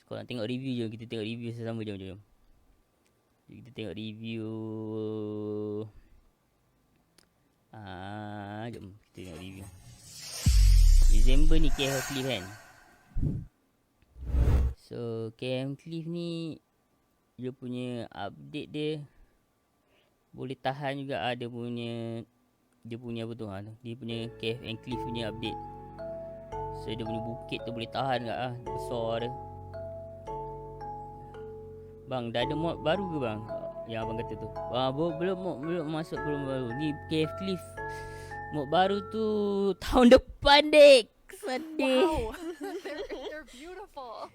Kalau nak tengok review jom. Kita tengok review sesama. Jom. Kita tengok review. Jom kita tengok review. December ni KM Cliff kan. So KM Cliff ni dia punya update dia boleh tahan juga. Dia punya apa tu, dia punya Cave and Cliff punya update. So dia punya bukit tu boleh tahan juga besar dia. Bang, dah ada mod baru ke bang? Yang abang kata tu. Belum masuk, belum baru. Ni Cave Cliff mod baru tu tahun depan, Dek. Sedih. Wow. They're beautiful.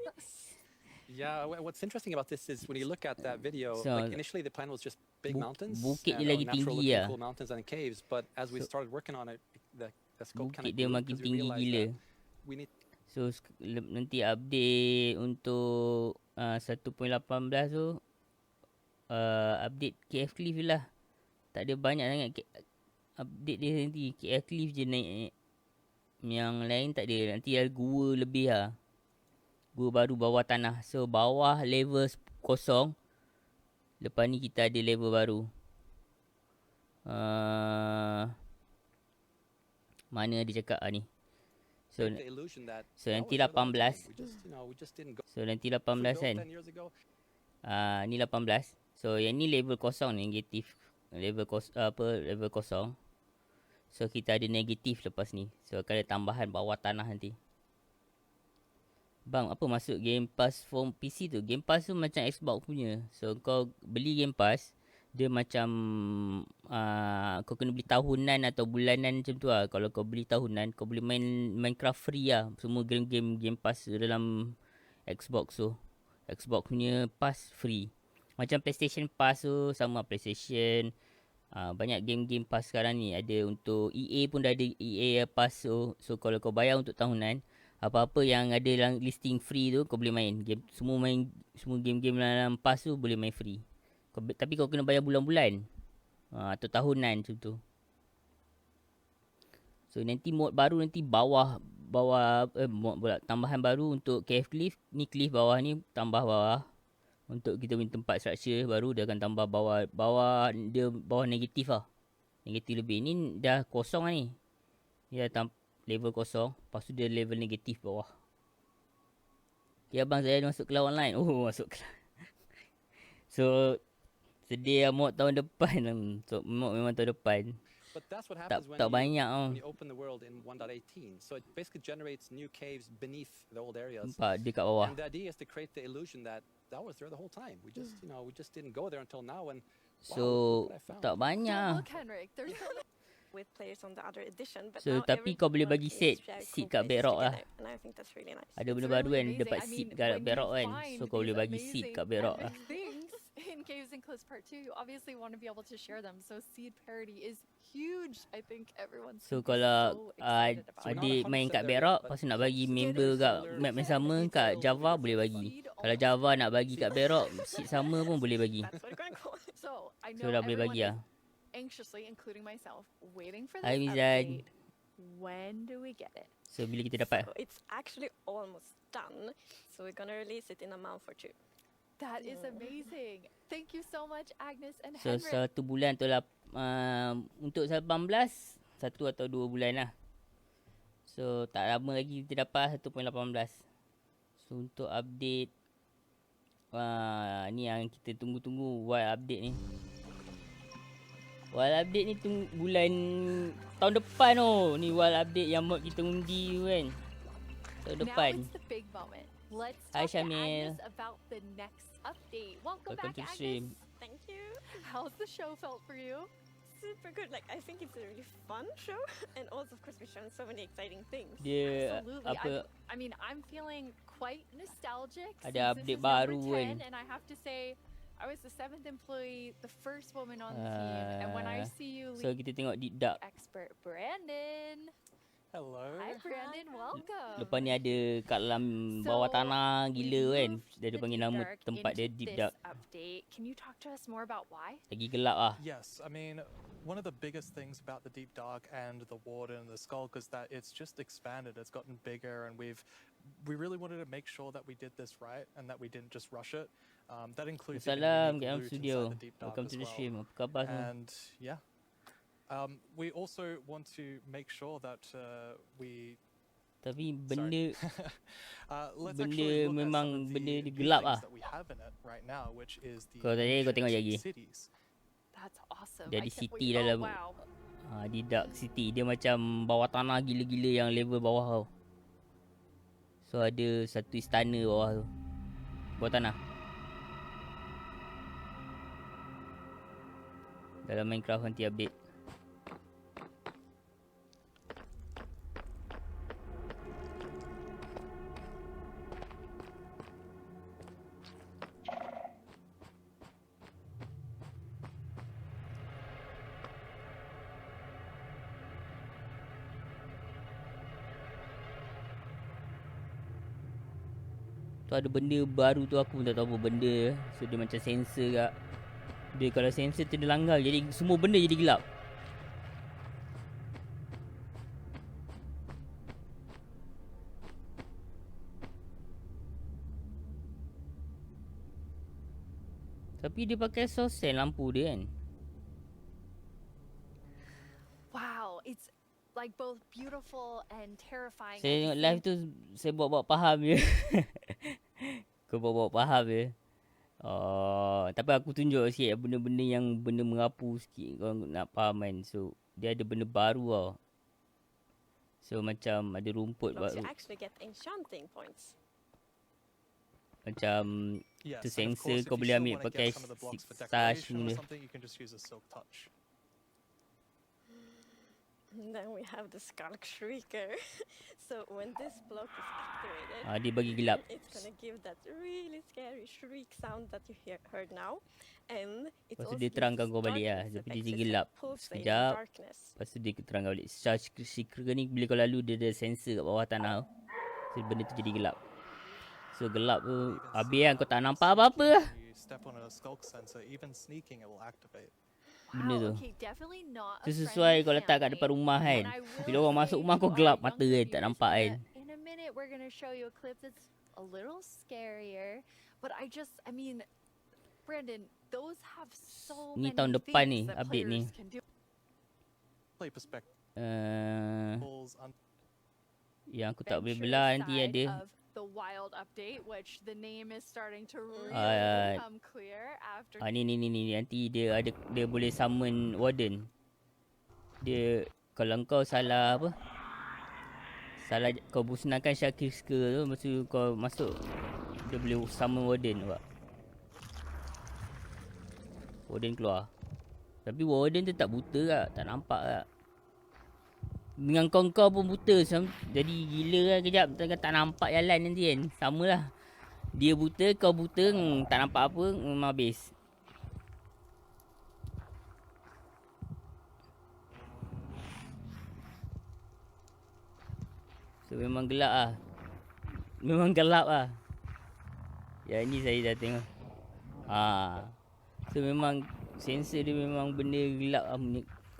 Yeah, what's interesting about this is when you look at that video, like initially the plan was just big mountains, bukit dia lagi tinggi cool mountains and caves, but as we started working on it, the scope kind of dia makin tinggi gila. So nanti update untuk 1.18 tu update KF Cliff lah. Tak ada banyak sangat update dia nanti. KF Cliff je naik. Yang lain tak ada. Nanti ada gua lebih lah. Gua baru bawah tanah. So bawah level kosong. Lepas ni kita ada level baru. Mana dia cakap ni. So nanti 18. So nanti 18 kan. Ni 18. So yang ni level kosong, negatif. Level kosong. So kita ada negatif lepas ni. So akan ada tambahan bawah tanah nanti. Bang, apa maksud Game Pass for PC tu? Game Pass tu macam Xbox punya. So kau beli Game Pass, dia macam kau kena beli tahunan atau bulanan macam tu lah. Kalau kau beli tahunan, kau boleh main Minecraft free lah. Semua game Game Pass dalam Xbox tu. Xbox punya Pass free. Macam PlayStation Pass tu sama PlayStation. Banyak game Pass sekarang ni. Ada untuk EA pun dah ada EA Pass tu. So kalau kau bayar untuk tahunan, apa-apa yang ada dalam listing free tu kau boleh main. Semua game-game dalam Pass tu boleh main free. Tapi kau kena bayar bulan-bulan. Atau tahunan macam tu. So nanti mod baru nanti bawah mod pula. Tambahan baru untuk Cave Cliff. Ni cliff bawah ni tambah bawah. Untuk kita punya tempat structure baru dia akan tambah bawah dia bawah negatif lah. Negatif lebih. Ni dah kosong lah ni. Dia dah level kosong. Lepas tu dia level negatif bawah. Okay abang, saya masuk ke lawan lain. Masuk ke So sedih lah mod tahun depan. So mod memang tahun depan. But that's what happens when you open the world in 1.18. So it basically generates new caves beneath the old areas. Nampak dekat bawah. And the idea is to create the illusion that was there the whole time. We just didn't go there until now. And so tak banyak. Look, Henrik, there's with players on the other edition, but so tapi kau boleh bagi seat kat Bedrock lah. And I think that's really nice. Ada benda baru kan, dapat seat kat Bedrock kan. So kau boleh bagi seat kat Bedrock lah. In Caves and Cliffs Part 2, you obviously want to be able to share them. So seed parity is huge. I think everyone's so kalau adik main kat Bedrock, lepas tu nak bagi member kat map yang sama kat Java boleh bagi. Kalau Java nak bagi kat Bedrock, seat sama pun boleh bagi. So dah boleh bagi lah. Anxiously, including myself, waiting for Hai this Mizan. update. When do we get it? So bila kita dapat? So it's actually almost done. So we're gonna release it in a month or two. That is amazing. Thank you so much, Agnes and So Henrik. 1 bulan tu lah. Untuk 18, 1 atau 2 bulan lah. So tak lama lagi kita dapat 1.18. So untuk update, ni yang kita tunggu-tunggu wild update ni. Wild update ni bulan tahun depan Ni wild update yang mod kita undi tu kan. Tahun depan. Now it's the big moment. Let's Hi, talk to Shamil. Agnes about the next update. Welcome Welcome back, to Agnes. stream. Thank you. How's the show felt for you? Super good. Like, I think it's a really fun show, and also, of course, we've shown so many exciting things. Dia Absolutely. apa I mean, I'm feeling quite nostalgic. Ada since update this is number baru 10, kan. and I have to say, I was the 7th employee, the first woman on the team, and when I see you, so kita tengok Deep Dark. expert Brandon. Hello. Hi, Brandon. Welcome. Lepas ni ada kat dalam bawah tanah gila kan. Dia ada panggil nama tempat dia Deep Dark. Update. Can you talk to us more about why? Lagi gelap ah. Yes, I mean, one of the biggest things about the Deep Dark and the Warden and the Skulk is that it's just expanded. It's gotten bigger, and we've we really wanted to make sure that we did this right and that we didn't just rush it. That includes Salam even KM loot Studio. inside the deep dark Welcome as to the well. stream. Apa khabar semua? And yeah, we also want to make sure that we. Tapi Sorry. benda Let's benda actually look at memang some of the benda new dia gelap things ah. that we have in it right now, which is the Kau tadi kau tengok lagi. ancient cities. That's awesome. Dia I ada can't city wait. Oh, dalam wow. di Dark City. Dia macam bawah tanah gila-gila yang level bawah tau. So ada satu istana bawah tu. Bawah tanah. Dalam Minecraft nanti update. Tu ada benda baru tu aku pun tak tahu apa benda. So dia macam sensor kak. Dia kalau sensor tu dia langgar jadi semua benda jadi gelap. Tapi dia pakai sosen lampu dia kan. Wow, it's like both beautiful and terrifying. Saya at tengok the live same tu saya buat-buat faham je. Kau buat-buat faham je. Oh, tapi aku tunjuk sikit benda-benda yang benda merapu sikit kau nak faham kan. So dia ada benda baru tau. So macam ada rumput Blocks, baru. you actually get enchanting points. Macam Yes, tu and of sensor course, kau if you boleh still ambil wanna pakai get some of the blocks for stash decoration or ni. something, you can just use a silk touch. And then we have the Skulk Shrieker. So when this block is activated, Dia bagi gelap. it's gonna give that really scary shriek sound that you heard now. And it Lepas tu also dia gives terangkan this kau balik lah. darkness Tapi dia effect, jadi so it's gelap. like pulsating Sekejap. darkness. Lepas tu dia terangkan balik. Charge seeker ni bila kau lalu dia ada sensor kat bawah tanah tu. So benda tu jadi gelap. So gelap tu habis kan kau tak nampak apa-apa lah. You step on a skulk sensor, even sneaking it will activate. Benda tu. Wow, okay, definitely not Tu a sesuai friendly kau letak kat family. depan rumah kan. And I will Bila orang masuk say rumah to kau our gelap mata younger kan. Tak viewers nampak kan. that in a minute we're gonna show you a clip that's a little scarier, but I mean, Brandon, those have so Ni many tahun depan ni, things that update ni. players can do. Play perspective. Yang aku tak boleh Venture belah nanti side ada. of the wild update, which the name is starting to really Ah, become clear after. Ni nanti dia boleh summon warden. Dia kalau kau salah apa? Salah kau musnahkan Syakir tu, lepas tu kau masuk dia boleh summon warden nampak. Warden keluar. Tapi warden tu tak buta tak, tak nampak tak. Dengan kau pun buta jadi gila kan kejap tak nampak jalan nanti kan. Samalah. Dia buta, kau buta, tak nampak apa, habis. So memang gelap ah. Memang gelap ah. Ya ni saya dah tengok. So memang sensor dia memang benda gelap ah,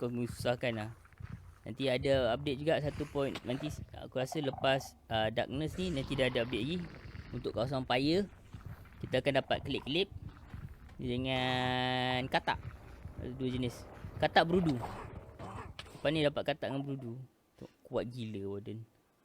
kau susahkan lah. Nanti ada update juga satu point. Nanti aku rasa lepas darkness ni nanti dah ada update lagi untuk kawasan fire. Kita akan dapat klip-klip dengan katak. Ada dua jenis. Katak berudu. Lepas ni dapat katak dengan berudu. Kuat gila warden.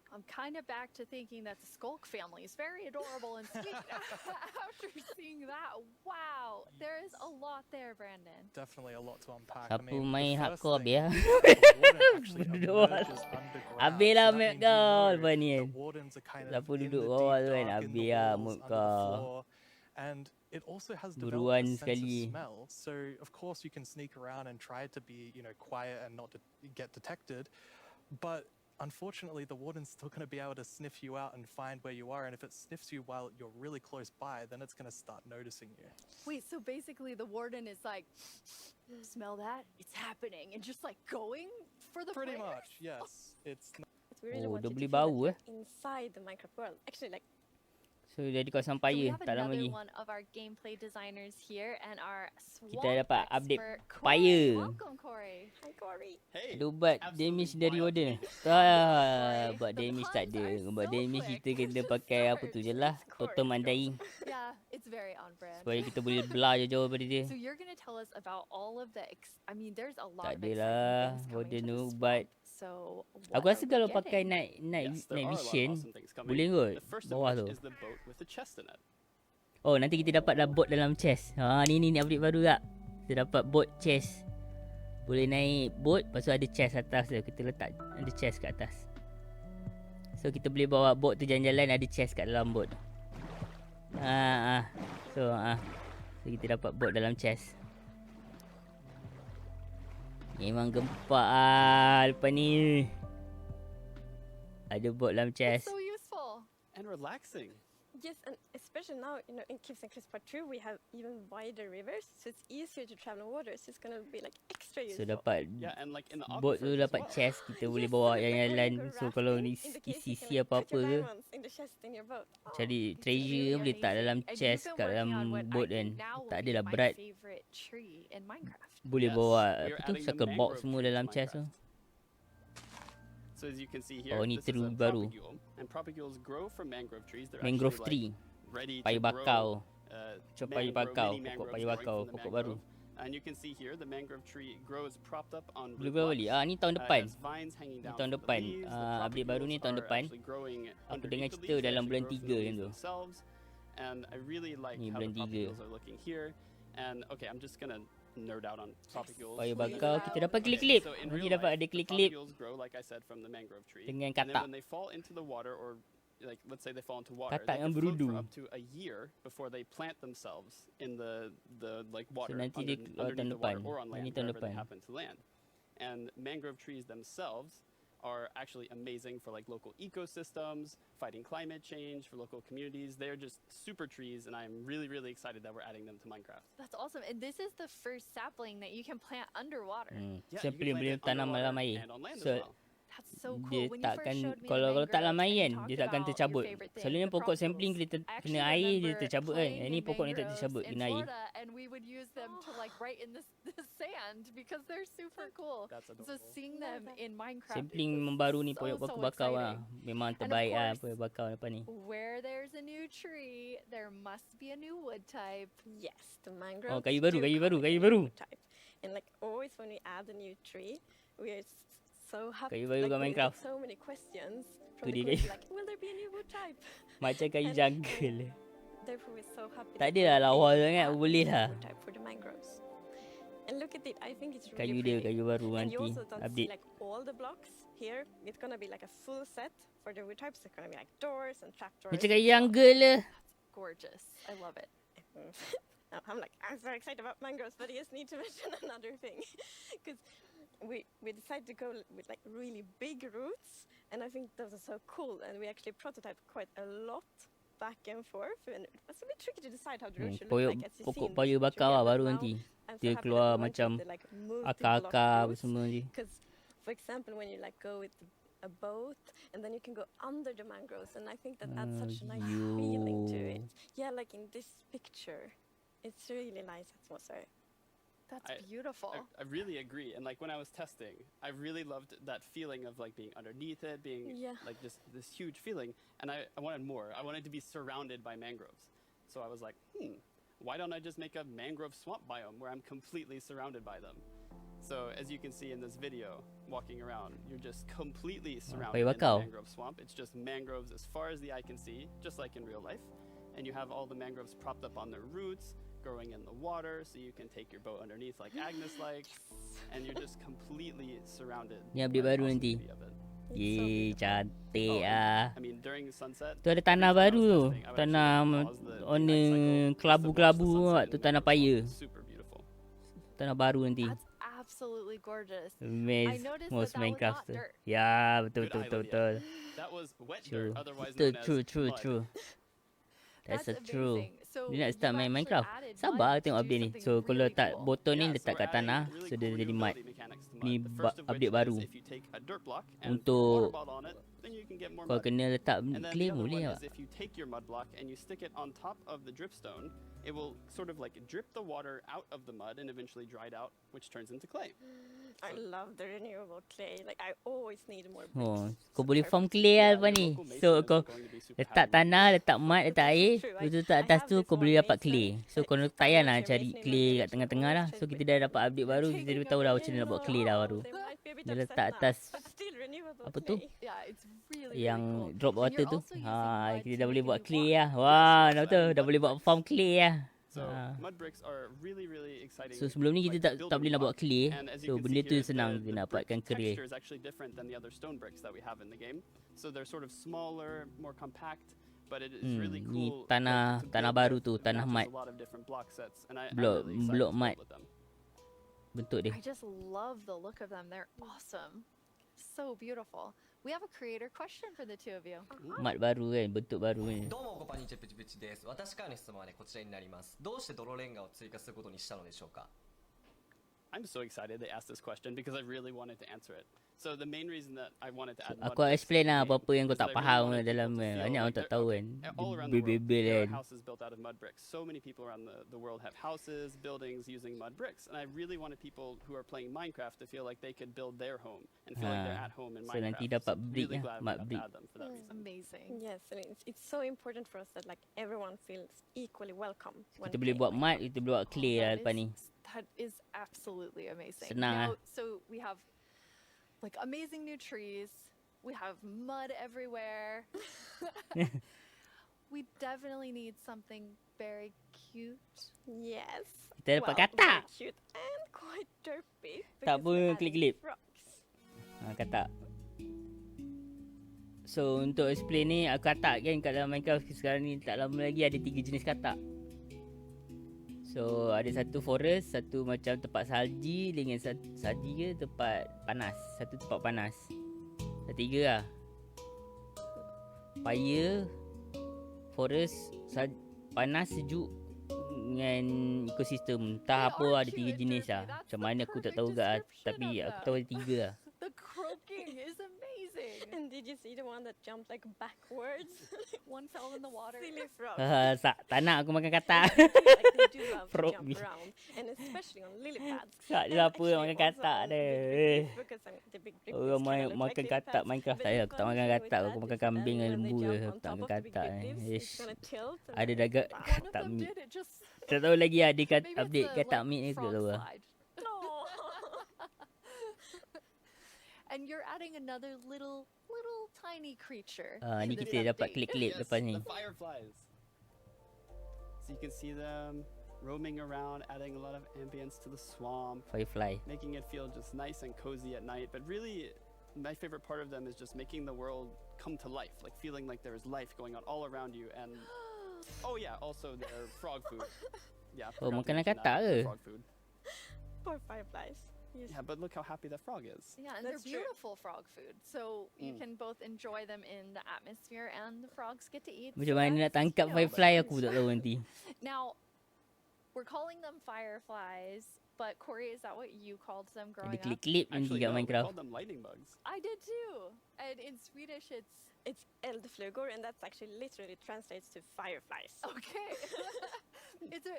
I'm kind of back to thinking that the Skulk family is very adorable and sweet after seeing that. Wow, there is a lot there, Brandon. Definitely a lot to unpack. Siapa main the first hardcore thing, habis lah. the warden actually Berdua. emerges underground. Habis lah So that map means you kau know lepas ni kan. the wardens are kind of Siapa in duduk the bawah deep tu kan, dark, in the habis lah walls, mood under the kau. floor. And it also has Buruan developed a sense sekali. of smell. So of course you can sneak around and try to be, quiet and not to get detected. But unfortunately, the warden's still going to be able to sniff you out and find where you are. And if it sniffs you while you're really close by, then it's going to start noticing you. Wait, so basically the warden is like, smell that? It's happening. And just like going for the Pretty players? much, yes. It's But we really Oh, want dia you to boleh feel that bau, you're inside the Minecraft world. Actually, like So dah di kawasan So we Paya, have tak lama another lagi. one of our gameplay designers here and our Kita swamp dapat update expert, Paya. Corey. Welcome, Corey. Hi, Corey. Hey, Ada ubat absolutely damage dari wild warden. to be Tak, ubat The damage tak puns ada. are Ubat so damage quick kita kena to pakai apa tu start. je lah. It's Totem Corey mandai. Yeah, it's very on brand. Supaya kita boleh belah jauh-jauh daripada dia. So you're gonna tell us about all of the I mean, there's a lot Tak of adalah, exciting things coming warden to tu the ubat. swamp. So Aku what rasa are we kalau pakai getting? night Yes, there night are a lot of vision, awesome things coming. boleh kot The first of bawah tu. which is the boat with the chest in it. Oh, nanti kita dapat dah bot dalam chest. Ni update baru tak? Kita dapat bot chest. Boleh naik boat, lepas tu ada chest atas tu. Kita letak ada chest kat atas. So kita boleh bawa boat tu jalan-jalan, ada chest kat dalam boat. So kita dapat boat dalam chest. Memang gempak lepas ni. Ada bot dalam It's chest. so useful. And relaxing. Yes, and especially now, you know, in Kips and Cliffs Part 2, we have even wider rivers, so it's easier to travel on water, so it's going to be like extra So useful. dapat Yeah, and like in the bot tu aquifers as dapat well. chest, kita boleh Yes, bawa like when you jalan-jalan. go So kalau rafting, ni in the case you isi can, like, apa-apa put your ke, diamonds in the chest in your boat. cari It's treasure really boleh tak dalam amazing. And chest you've been kat dalam working on what boat I kan. think now will Tak be adalah my berat. favorite tree in Minecraft. Boleh Yes, bawa we are apa tu adding the circle box mangrove semua tree dalam to chest tu. Minecraft. So as you can see here, Oh, ni this is a tree baru. propagule, and propagules grow from mangrove trees. They're Mangrove actually, tree. like, ready Payu to bakau. grow, Macam payu bakau, pokok payu bakau, pokok baru. And you can see here the mangrove tree grows propped up on Boleh root bawa balik. blocks. Ni tahun It depan. has vines hanging Ni down tahun from the depan. leaves. The Update baru ni propagules tahun are depan. actually growing Aku underneath dengar the cerita leaves. They dalam actually bulan grow from 3 the macam leaves tu. themselves. And I really like Ni how bulan the 3. propagules are looking here. And okay, I'm just gonna nerd out on propagules. Payu Please bakau allow. kita dapat Okay, klip-klip. so in Nanti real dapat life, ada the klip-klip propagules grow, like I said, from the mangrove tree. dengan And then katak. when they fall into the water, or like let's say they fall into water, Katak they yang can float berudu. for up to a year before they plant themselves in the like water nanti dia keluar tahun underneath the water depan. or on land Ini tahun wherever they depan. happen to land. And mangrove trees themselves are actually amazing for like local ecosystems, fighting climate change, for local communities. They're just super trees, and I'm really, really excited that we're adding them to Minecraft. That's awesome. And this is the first sapling that you can plant underwater. Yeah, you Sampling can boleh plant it tanam underwater dalam air. and on land as So well. That's so cool. dia When you first takkan, showed me the kalau tak dalam mangroves air and kan, you dia talked takkan about tercabut. your favorite thing, Selalunya the pokok sampling propagules. kita I kena actually air dia remember tercabut kan. playing Yang ni in pokok ni tak mangroves tercabut, in kena air. Florida, and we would use them to like write in the sand because they're super cool. That's So adorable. seeing them in Minecraft Sampling is membaru ni so, pokok so bakau lah. exciting. Memang And of terbaik lah course, pokok bakau depan ni. where there's a new tree, there must be a new wood type. Yes, the mangroves. kayu baru, do kayu come baru, in kayu a baru. new type. And like always when we add a new tree, we are so happy. Kayu baru kat we get Minecraft. so many questions Tu from dia the community, kayu. like, will there be a new wood type? Macam kayu And, jungle. Therefore, we're so happy. Tak that adalah we lawa add sangat, a boleh new lah. wood type for the mangroves. And look at it, I think it's Kayu really dia, pretty. kayu baru And you nanti. also don't see Update. like all the blocks here. It's gonna be like a full set for the wood types. It's gonna be like doors and trapdoors. Macam kayu and so on. jungle lah. Gorgeous. I love it. Now, I'm so excited about mangroves, but I just need to mention another thing, because we decided to go with like really big roots, and I think those are so cool. And we actually prototyped quite a lot back and forth, and it was a bit tricky to decide how the roots should look Pokok, like. As you pokok see in payu this picture bakau here, lah but baru now nanti. I'm so Dia happy keluar that we went macam with the, like, multi-block akar-akar apa roots. semua nanti. Because, for example, when you like go with a boat and then you can go under the mangroves, and I think that adds such a nice feeling to it. Yeah, like in this picture, it's really nice atmosphere. That's I- beautiful. I really agree. And like when I was testing, I really loved that feeling of like being underneath it, being Yeah. like just this huge feeling. And I wanted more. I wanted to be surrounded by mangroves. So I was like, why don't I just make a mangrove swamp biome where I'm completely surrounded by them? So as you can see in this video, walking around, you're just completely surrounded in a bakau. mangrove swamp. It's just mangroves as far as the eye can see, just like in real life. And you have all the mangroves propped up on their roots, growing in the water, so you can take your boat underneath like Agnes likes, and you're just completely surrounded. Ni update by the baru awesome nanti. beauty of it. It's so Ye, beautiful. cantik Oh, ah. I mean, during sunset, Tu ada tanah every time I baru was tu. testing, I would Tanah actually pause the warna daylight cycle just to watch the kelabu-kelabu sunset tu in tanah mangrove paya. swamp. Super beautiful. Tanah baru nanti. That's absolutely gorgeous. Maze, noticed most that was Minecraft not tu. dirt. Ya, betul Good betul eye, betul Lydia. betul. That was wet True. dirt, otherwise Betul, known true, as true, mud. true. That's a That's true. amazing. So Dia nak you start main actually Minecraft. added Sabar mud to tengok do update ni. something So kalau really letak cool. botol ni Yeah, letak so kat we're adding tanah, really so dia cool jadi mud. renewability mechanics to Ni mud. The first of which update is baru. if you take a dirt block and put a Untuk water bottle on it, then you can get more Kalau mud. kena letak And then the clay other boleh one tak? is if you take your mud block and you stick it on top of the dripstone, it will sort of like drip the water out of the mud and eventually dry it out, which turns into clay. I love the renewable clay. Like I always need more bricks. Oh, It's kau boleh perfect. form clay lah Yeah, lepas your ni. local mason So isn't kau going to be super letak happy with tanah, you. letak mud, letak air, True, lepas tu I letak atas have tu this kau one boleh dapat mason clay. So that kau I'm tak payah nak actually cari masoning clay my kat village, tengah-tengah always lah. try So to kita bring dah them. dapat update baru, kita Taking dah tahu dah away macam mana nak buat the- clay dah oh, baru. They might be a bit Dia upset letak now, atas but still renewable apa tu? clay. Yeah, it's really, Yang really cool. drop And water you're tu. also using Ha, mud kita to dah boleh make a buat new clay block. lah. Wah, Yes, dah so betul. adding Dah mud boleh buat bricks. farm clay lah. So Ha. mud bricks are really, really exciting. So sebelum ni kita like, tak building boleh nak buat block. clay. And as So you can benda see tu here, senang the dia nak brick dapatkan career. texture is actually different than the other stone bricks that we have in the game. So they're sort of smaller, more compact, but it is really Ni cool. tanah to tanah build baru with. tu, It tanah matches mud. a lot of different block sets, and I'm Blok really excited blok to mud build with them. bentuk dia. I just love the look of them. They're awesome. So beautiful. We have a creator question for the two of you. Mud baru kan, bentuk baru ni. どうもこんにちはプチプチです。私からの質問はねこちらになります。どうして泥レンガを追加することにしたのでしょうか。 I'm so excited they asked this question because I really wanted to answer it. So the main reason that I wanted to add mud Aku bricks explain to the lah game apa-apa yang kau was tak that I really faham wanted dalam people to kan. feel Banyak orang like tak they're- tahu okay, kan. all around the world, Bebel there are kan. houses built out of mud bricks. So many people around the world have houses, buildings using mud bricks. And I really wanted people who are playing Minecraft to feel like they could build their home and feel like they're Ha. at home in So nanti Minecraft. dapat brick really lah, glad we mud got to brick. add them for that reason. Amazing. Yes, and it's so important for us that like everyone feels equally welcome. when Kita boleh playing buat mud, Minecraft. kita boleh buat clay lah lepas ni. That is absolutely amazing. Senang now, ah. so we have like amazing new trees. We have mud everywhere. We definitely need something very cute. Yes. Kita dapat Well, katak. very cute and quite derpy. Tak because apa, we're adding klip-klip. frogs. Ha, katak. So untuk explain ni, aku katak kan kat dalam Minecraft sekarang ni tak lama lagi ada 3 jenis katak. So ada satu forest, satu macam tempat salji dengan salji ke tempat panas. Satu tempat panas. Dah 3 lah. Fire, forest, panas, sejuk dengan ekosistem. Entah They apa are ada 3 cute and jenis derpy. lah. That's Macam the mana aku tak perfect tahu gak lah. description Tapi of aku tahu ada 3 lah. The croaking is amazing. And did you see the one that jumped like backwards? One fell in the water. Silly frog. Tak nak aku makan katak. Like they do love to Frog jump me. around, and especially on lily pads. Tak je And apa actually makan also katak on dia. big bricks, because, the big bricks Orang kinda look like makan lily katak pads, Minecraft but tak the ya. Aku tak fun makan thing with katak. that Aku is makan that kambing dengan when they lembu jump je. on Aku tak top makan of the big katak. bricks, Ish. it's gonna tilt and Ada then dah bang. tak One of them meet. did it just. Tak tahu lagi ada kat Maybe update it's a katak like, meet ni aku tak frog tahu lah. slide. No. And you're adding another little tiny creature. Ni to this kita dapat update. klik-klik Yes, lepas ni. the fireflies. So you can see them roaming around, adding a lot of ambience to the swamp, Firefly. making it feel just nice and cozy at night. But really, my favorite part of them is just making the world come to life, like feeling like there is life going on all around you. And oh yeah, also their frog food. Yeah. Oh, forgot to makanan mention that, katak the ke? frog food. Poor fireflies. Yes. Yeah, but look how happy that frog is. Yeah, and That's they're true. beautiful frog food. So you Mm. can both enjoy them in the atmosphere and the frogs get to eat. Macam So mana nak that's, tangkap you know, firefly nice. aku tak tahu nanti. Now, we're calling them fireflies, but Corey, is that what you called them growing Ada up? klip-klip nanti Actually, kat no, we Minecraft. called them lightning bugs. I did too. And in Swedish, It's eldflugor, and that's actually literally translates to fireflies. okay.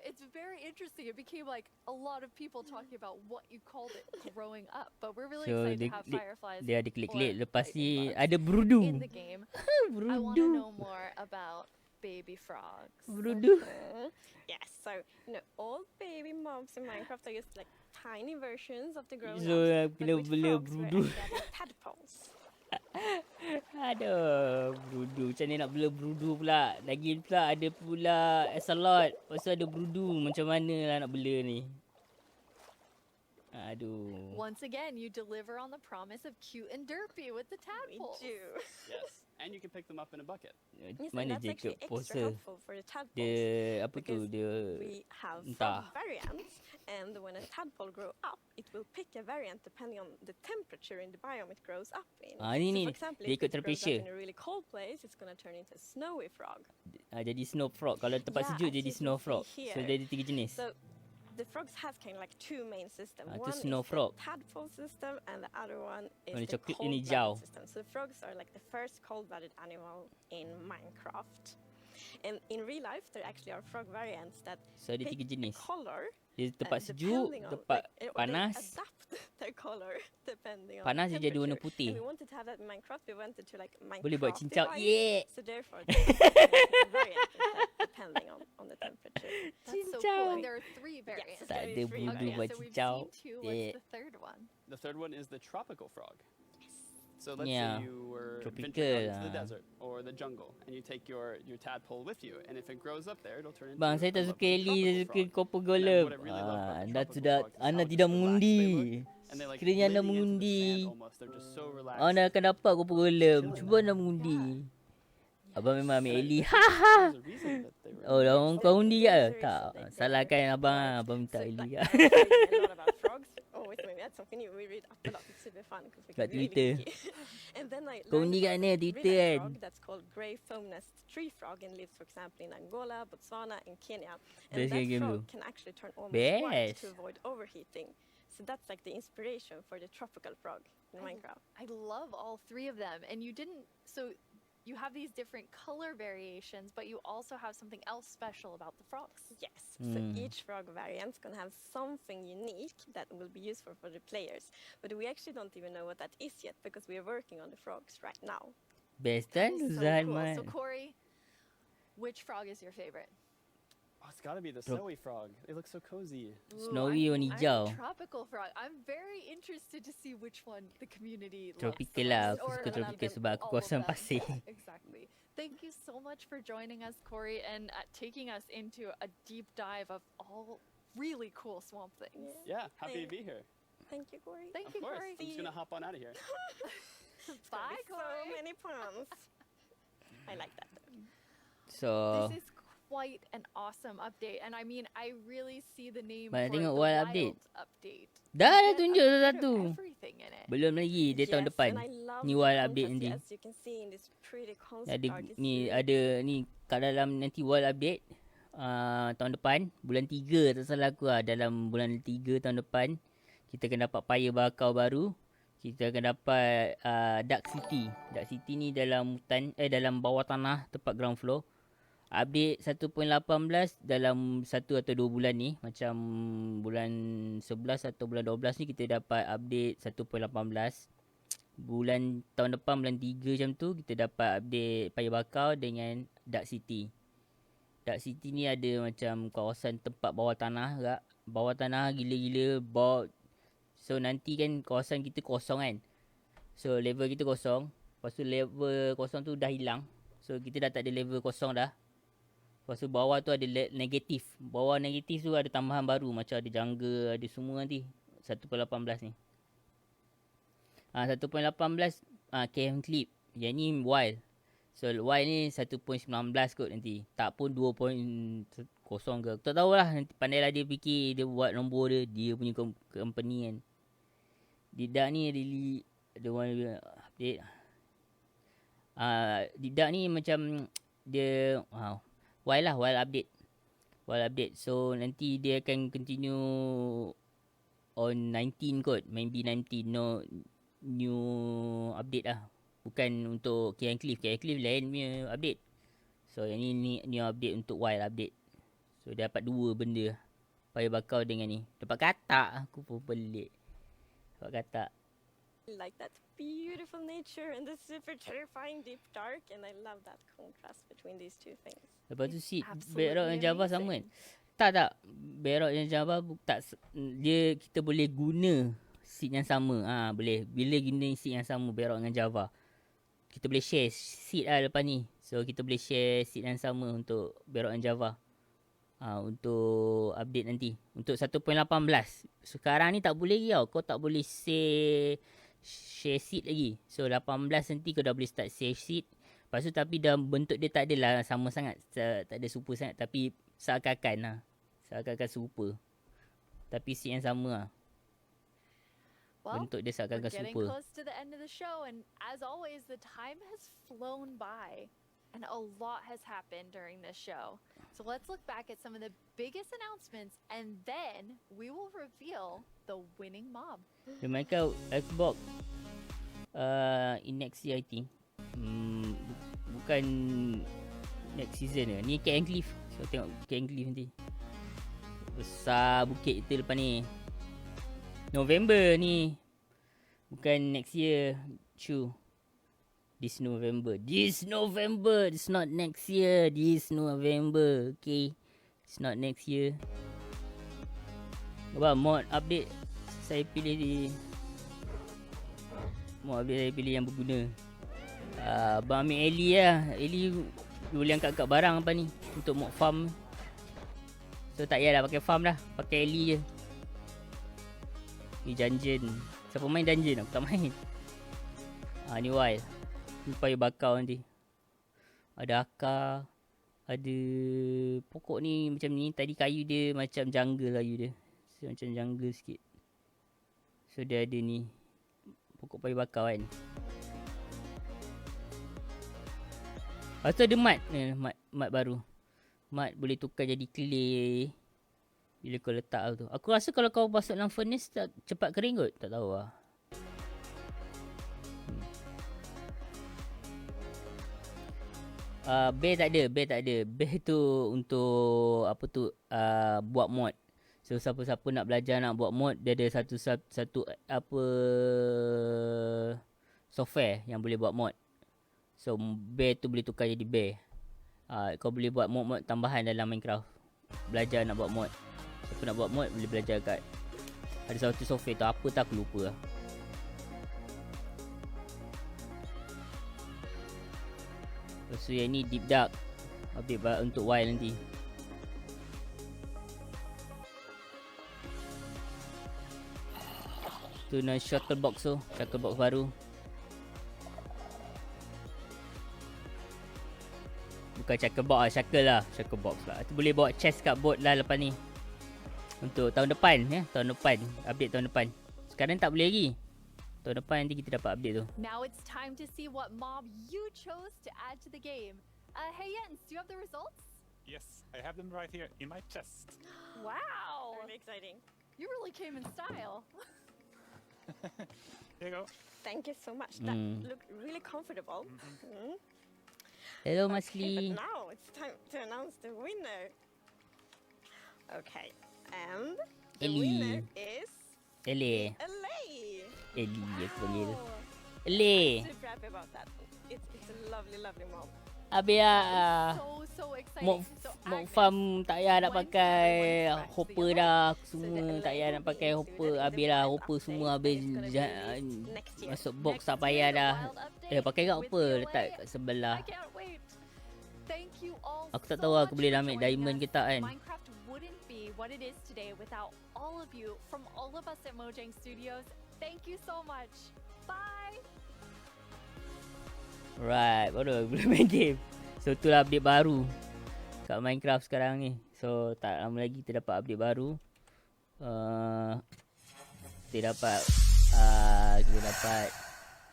It's very interesting. It became like a lot of people talking about what you called it growing up, but we're really So, excited dia- to have dia- fireflies Dia ada klip-klip. or Lepas lightning ni bugs ada brudu. in the game. I want to Brudu. know more about baby frogs. Brudu. Yes, so all baby mobs in Minecraft are just like tiny versions of the grown So, ups. bila But with bela frogs, we're brudu. actually adding tadpoles. Aduh, brudu. Macam ni nak bela brudu pula. Lagi pula ada pula axolot. Lepas tu ada brudu. Macam mana lah nak bela ni. Aduh. Once again, you deliver on the promise of cute and derpy with the We tadpoles. do. Yes, and you can pick them up in a bucket. Yes, and Mana that's Jacob actually extra poser. helpful for the tadpoles. Dia, apa tu, because dia. We have entah. frog variants, and when a tadpole grow up, it will pick a variant depending on the temperature in the biome it grows up in. Ni, For example, dia if ikut it grows up temperature. in a really cold place, it's gonna turn into a snowy frog. Jadi snow frog. Kalau tempat Yeah, sejuk jadi actually you snow can see frog. So here. dia ada 3 jenis. So the frogs have kind of like two main systems. Itu One snow is frog. the tadpole system, and the other one is Warna the coklat ini hijau. cold-blooded system. So frogs are like the first cold-blooded animal in Minecraft. And in real life, there actually are frog variants that So ada pick 3 jenis. a color. Dia tempat sejuk, depending on, tempat or they panas. adapt their color depending on Panas the dia jadi warna temperature. putih. And we wanted to have that in Minecraft. We wanted to like Minecraft. Boleh buat cincau. Yeah. So therefore, there's a variant depending on the temperature. That's so Cincau. cool. And there are 3 variants. it's Tak gonna ada be free bulu variants. buat so we've cincau. seen 2. What's Yeah. the third one? The third one is the tropical frog. So let's Yeah, say you were tropical, venturing out into the ah. desert or the jungle, and you take your tadpole with you, and if it grows up there, it'll turn into Bang, saya tak a suka lovely Ellie, saya tropical suka frog. Copper And Golem. what I really love about the Anda tropical sudah, frogs is anda how tidak just relaxed they mengundi. look, and they're like Sekiranya anda living into the mengundi, sand almost. They're just so relaxed. anda akan dapat Copper Golem. Cuba anda mengundi. Abang memang ambil Ellie. Haha. There's a reason that they were Oh, dah orang kau undi ke? There is Tak, like salahkan abang. Abang minta So, Ellie. like, I'm reading a lot about frogs. Always when we had something new, we read up a lot. It's super fun because we Kat can really Twitter. geeky. And then I Kau learned undi kat about mana? a Twitter real-life kan? frog that's called grey foam-nest tree frog and lives, for example, in Angola, Botswana, and Kenya. And Best that game frog tu. can actually turn almost white Best. to avoid overheating. So that's like the inspiration for the tropical frog in Minecraft. I love all 3 of them. And you didn't. So you have these different color variations, but you also have something else special about the frogs. Yes. So Mm. each frog variant's gonna have something unique that will be useful for the players. But we actually don't even know what that is yet because we are working on the frogs right now. Best kan? So Zuzan cool. man. So Corey, which frog is your favorite? Oh, it's got to be the Trop- snowy frog. They look so cozy. Snowy warna I'm hijau. a tropical frog. I'm very interested to see which one the community likes Tropical the lah. most, Aku or suka tropical them, sebab aku all of kawasan them. pasir. Yeah, exactly. Thank you so much for joining us, Corey, and taking us into a deep dive of all really cool swamp things. Yeah, happy to Thank- be here. Thank you, Corey. Thank Of you, course. Corey. I'm just gonna hop on out of here. It's gonna Bye, be so Corey. many puns. I like that. So, This is quite an awesome update, and I mean, I really see the name Banyak for tengok the wild wild update. update. dah You dah get tunjuk a bit of satu. everything in it. Belum lagi, dia tahun Yes, depan. and I love Ni the wild update contrast, nanti. As you can see in this pretty concept Ada art, it's ni really ada ni kat dalam nanti world update tahun depan bulan 3 tak salah aku lah, dalam bulan 3 tahun depan kita akan dapat paya bakau baru. Kita akan dapat Dark City. Dark City ni dalam hutan dalam bawah tanah tempat ground floor. Update 1.18 dalam 1 atau 2 bulan ni, macam bulan 11 atau bulan 12 ni kita dapat update 1.18. Bulan tahun depan bulan 3 macam tu kita dapat update paya bakau dengan Dark City. Dark City ni ada macam kawasan tempat bawah tanah agak. Bawah tanah gila-gila so nanti kan kawasan kita kosong kan. So level kita kosong. Lepas tu level kosong tu dah hilang. So kita dah tak ada level kosong dah. Lepas tu bawah tu ada negatif. Bawah negatif tu ada tambahan baru. Macam ada jungle, ada semua nanti. 1.18 ni. 1.18 Cave Clip. Yang ni wild. So wild ni 1.19 kot nanti. Tak pun 2.0 ke. Tak tahulah. Nanti pandailah dia fikir dia buat nombor dia. Dia punya company kan. Didak ni really ada one update. Didak ni macam dia wild lah, wild update. Wild update. So nanti dia akan continue on 19 kot. Maybe 19. No new update lah. Bukan untuk KN Cliff. KN Cliff lain punya update. So yang ni new update untuk wild update. So dia dapat 2 benda. Paya bakau dengan ni. Dapat katak. Aku pun pelik. Dapat katak. like that beautiful nature and the super terrifying deep dark, and I love that contrast between these two things. Lepas tu seed Absolutely Bedrock dan Java sama kan? Tak. Bedrock dan Java dia kita boleh guna seed yang sama. Boleh. Bila guna seed yang sama Bedrock dengan Java, kita boleh share seed lah lepas ni. So kita boleh share seed yang sama untuk Bedrock dan Java. Untuk update nanti. Untuk 1.18. Sekarang ni tak boleh lagi tau. Kau tak boleh share seed lagi. So 18 nanti kau dah boleh start share seed. Lepas tu tapi dalam bentuk dia tak adalah sama sangat. Tak ada super sangat. Tapi seakan-akan lah. Seakan-akan super. Tapi seed yang sama lah. Well, Bentuk dia we're seakan-akan getting super. close to the end of the show, and as always, the time has flown by. And a lot has happened during this show. So let's look back at some of the biggest announcements and then we will reveal the winning mob. Dia mainkan Xbox in next year I think. Bukan next season ke. Ni Cat and Cliff. So tengok Cat and Cliff nanti. Besar bukit kita lepas ni. November ni. Bukan next year. True. This November. This November. It's not next year. This November. Okay. It's not next year. Apa mod update saya pilih di mod update saya pilih yang berguna. Abang ambil Ellie lah. Ellie boleh angkat barang apa ni untuk mod farm. So tak payah dah pakai farm dah. Pakai Ellie je. Ni dungeon. Siapa main dungeon? Aku tak main. Ni wild. Ni payah bakau nanti. Ada akar. Ada pokok ni macam ni. Tadi kayu dia macam jungle kayu dia. So, macam jungle sikit. So dia ada ni. Pokok payah bakau kan. Lepas tu ada mat. Mat baru. Mat boleh tukar jadi clay. Bila kau letak tu. Aku rasa kalau kau masuk dalam furnace tak cepat kering kot. Tak tahu lah. Bear tak ada. Bear tu untuk apa tu buat mod. So siapa-siapa nak belajar nak buat mod, dia ada satu apa software yang boleh buat mod. So bear tu boleh tukar jadi bear. Kau boleh buat mod-mod tambahan dalam Minecraft. Belajar nak buat mod. Siapa nak buat mod boleh belajar kat ada satu software tu, apa tak aku lupa lah. Lepas tu yang ni Deep Dark. Update untuk wild nanti. Tu nak shuttle box tu. Shuttle box baru. Bukan shackle box lah. Shackle box lah. Tu boleh bawa chest kat boat lah lepas ni. Untuk tahun depan ya. Tahun depan. Update tahun depan. Sekarang tak boleh lagi. Tahun depan nanti kita dapat update tu. Now it's time to see what mob you chose to add to the game. Hey Jens, do you have the results? Yes, I have them right here in my chest. Wow! Really exciting. You really came in style. Here you go. Thank you so much. That looked really comfortable. Hello Okay, Masli. but now it's time to announce the winner. Okay, and the Ellie. winner is Ellie. Ellie. Ellie aku panggil. Oh, Ellie. super happy about that. It's a lovely mom. Habis So exciting. mod Agnes, farm tak payah nak when pakai everyone expects hopper the dah So the semua. Ellie Tak payah nak will pakai be hopper. included in the Habis lah wild hopper semua update habis that is gonna be released next year. masuk box Next tak year, payah the dah. wild update Pakai kat with apa? the Letak Ellie. kat sebelah. I can't wait. Thank you all Aku tak so tahu aku much boleh for ambil joining diamond us. ke tak kan. Minecraft wouldn't be what it is today without all of you from all of us at Mojang Studios. Thank you so much. Bye. Right, baru aku boleh main game. So itulah update baru kat Minecraft sekarang ni. So tak lama lagi kita dapat update baru. Kita dapat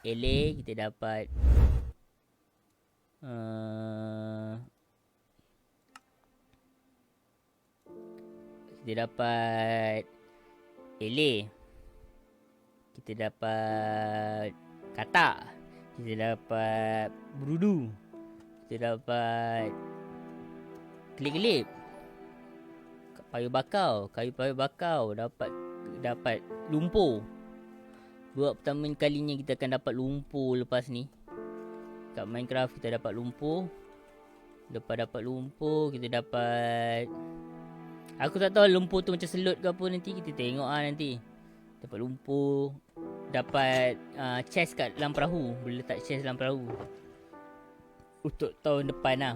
LA, kita dapat LA. Kita dapat katak. Kita dapat berudu. Kita dapat kelip-kelip. Kayu payu bakau. Dapat lumpur. Buat pertama kalinya kita akan dapat lumpur lepas ni. Kat Minecraft kita dapat lumpur. Lepas dapat lumpur kita dapat, aku tak tahu lumpur tu macam selut ke apa nanti. Kita tengok lah nanti. Dapat lumpur. Dapat chest kat dalam perahu. Boleh letak chest dalam perahu. Untuk tahun depan lah.